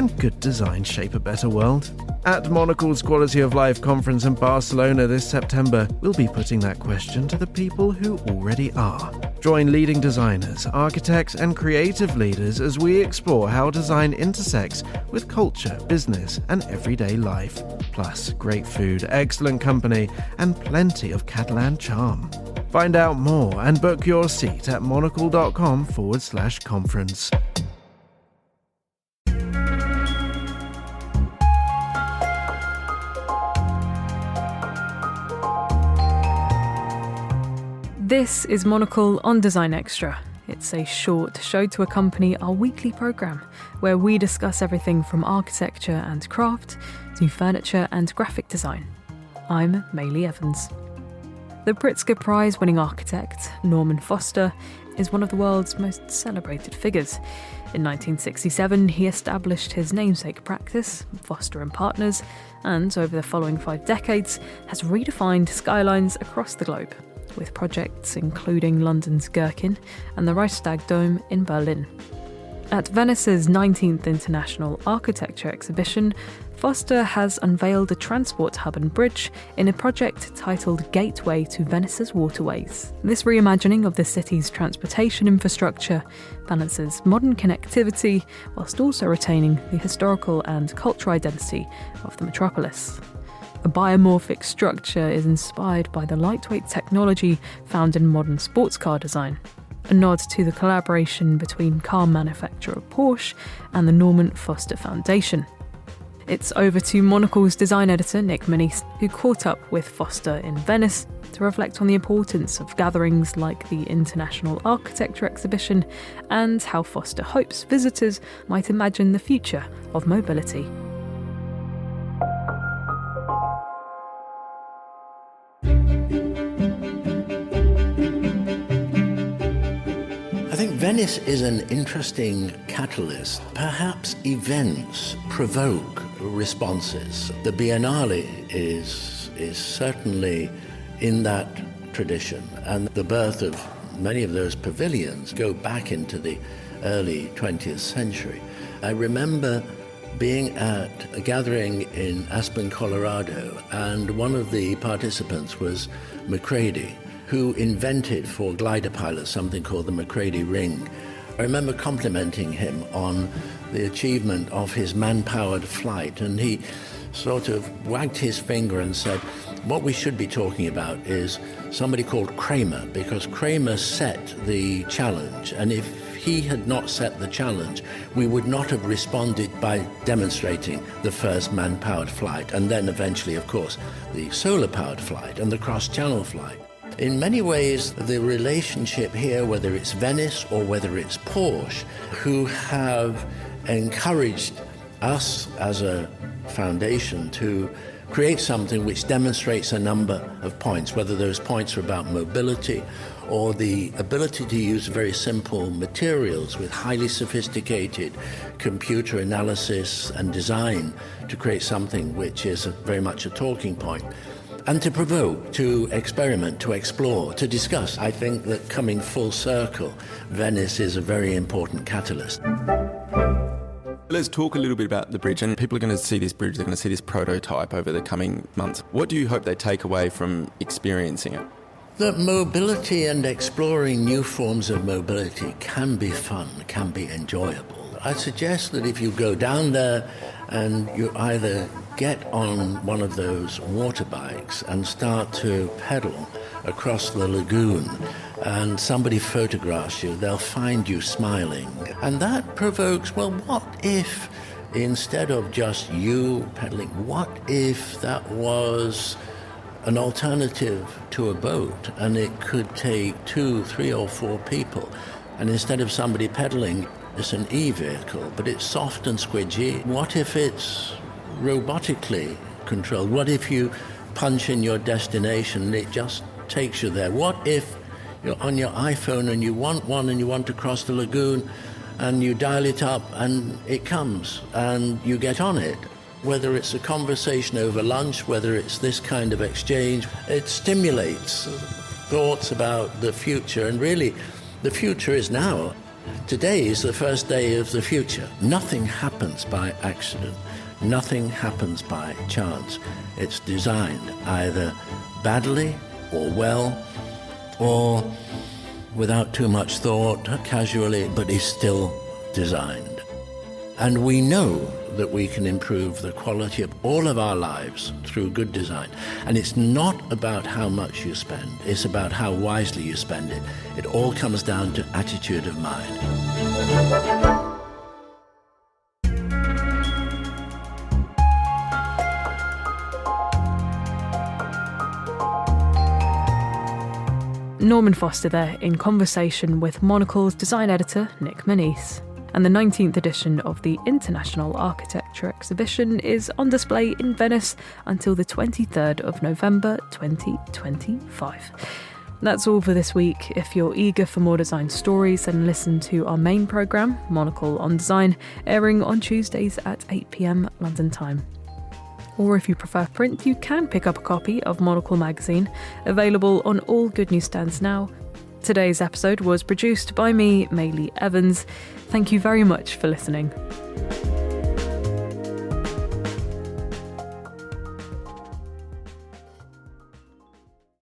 Can good design shape a better world? At Monocle's Quality of Life conference in Barcelona this September, we'll be putting that question to the people who already are. Join leading designers, architects, and creative leaders as we explore how design intersects with culture, business, and everyday life. Plus, great food, excellent company, and plenty of Catalan charm. Find out more and book your seat at monocle.com/conference. This is Monocle on Design Extra. It's a short show to accompany our weekly programme, where we discuss everything from architecture and craft to furniture and graphic design. I'm Maylie Evans. The Pritzker Prize-winning architect, Norman Foster, is one of the world's most celebrated figures. In 1967, he established his namesake practice, Foster & Partners, and over the following 5 decades has redefined skylines across the globe, with projects including London's Gherkin and the Reichstag Dome in Berlin. At Venice's 19th International Architecture Exhibition, Foster has unveiled a transport hub and bridge in a project titled Gateway to Venice's Waterways. This reimagining of the city's transportation infrastructure balances modern connectivity whilst also retaining the historical and cultural identity of the metropolis. A biomorphic structure is inspired by the lightweight technology found in modern sports car design, a nod to the collaboration between car manufacturer Porsche and the Norman Foster Foundation. It's over to Monocle's design editor Nick Moniz, who caught up with Foster in Venice to reflect on the importance of gatherings like the International Architecture Exhibition and how Foster hopes visitors might imagine the future of mobility. I think Venice is an interesting catalyst. Perhaps events provoke responses. The Biennale is certainly in that tradition, and the birth of many of those pavilions go back into the early 20th century. I remember being at a gathering in Aspen, Colorado, and one of the participants was McCready, who invented for glider pilots something called the McCready Ring. I remember complimenting him on the achievement of his man-powered flight, and he sort of wagged his finger and said, what we should be talking about is somebody called Kramer, because Kramer set the challenge, and if he had not set the challenge, we would not have responded by demonstrating the first man-powered flight, and then eventually, of course, the solar-powered flight and the cross-channel flight. In many ways, the relationship here, whether it's Venice or whether it's Porsche, who have encouraged us as a foundation to create something which demonstrates a number of points, whether those points are about mobility or the ability to use very simple materials with highly sophisticated computer analysis and design to create something which is very much a talking point. And to provoke, to experiment, to explore, to discuss. I think that coming full circle, Venice is a very important catalyst. Let's talk a little bit about the bridge, and people are going to see this bridge, they're going to see this prototype over the coming months. What do you hope they take away from experiencing it? That mobility and exploring new forms of mobility can be fun, can be enjoyable. I suggest that if you go down there and you either get on one of those water bikes and start to pedal across the lagoon and somebody photographs you, they'll find you smiling. And that provokes, well, what if instead of just you pedaling, what if that was an alternative to a boat and it could take 2, 3 or 4 people, and instead of somebody pedaling, it's an e-vehicle, but it's soft and squidgy. What if it's robotically controlled? What if you punch in your destination and it just takes you there? What if you're on your iPhone and you want one and you want to cross the lagoon and you dial it up and it comes and you get on it? Whether it's a conversation over lunch, whether it's this kind of exchange, it stimulates thoughts about the future. And really, the future is now. Today is the first day of the future. Nothing happens by accident. Nothing happens by chance. It's designed either badly or well, or without too much thought, casually, but is still designed. And we know that we can improve the quality of all of our lives through good design. And it's not about how much you spend, it's about how wisely you spend it. It all comes down to attitude of mind. Norman Foster there in conversation with Monocle's design editor, Nick Venice. And the 19th edition of the International Architecture Exhibition is on display in Venice until the 23rd of November 2025. That's all for this week. If you're eager for more design stories, then listen to our main programme, Monocle on Design, airing on Tuesdays at 8 p.m. London time. Or if you prefer print, you can pick up a copy of Monocle magazine, available on all good newsstands now. Today's episode was produced by me, Maylee Evans. Thank you very much for listening.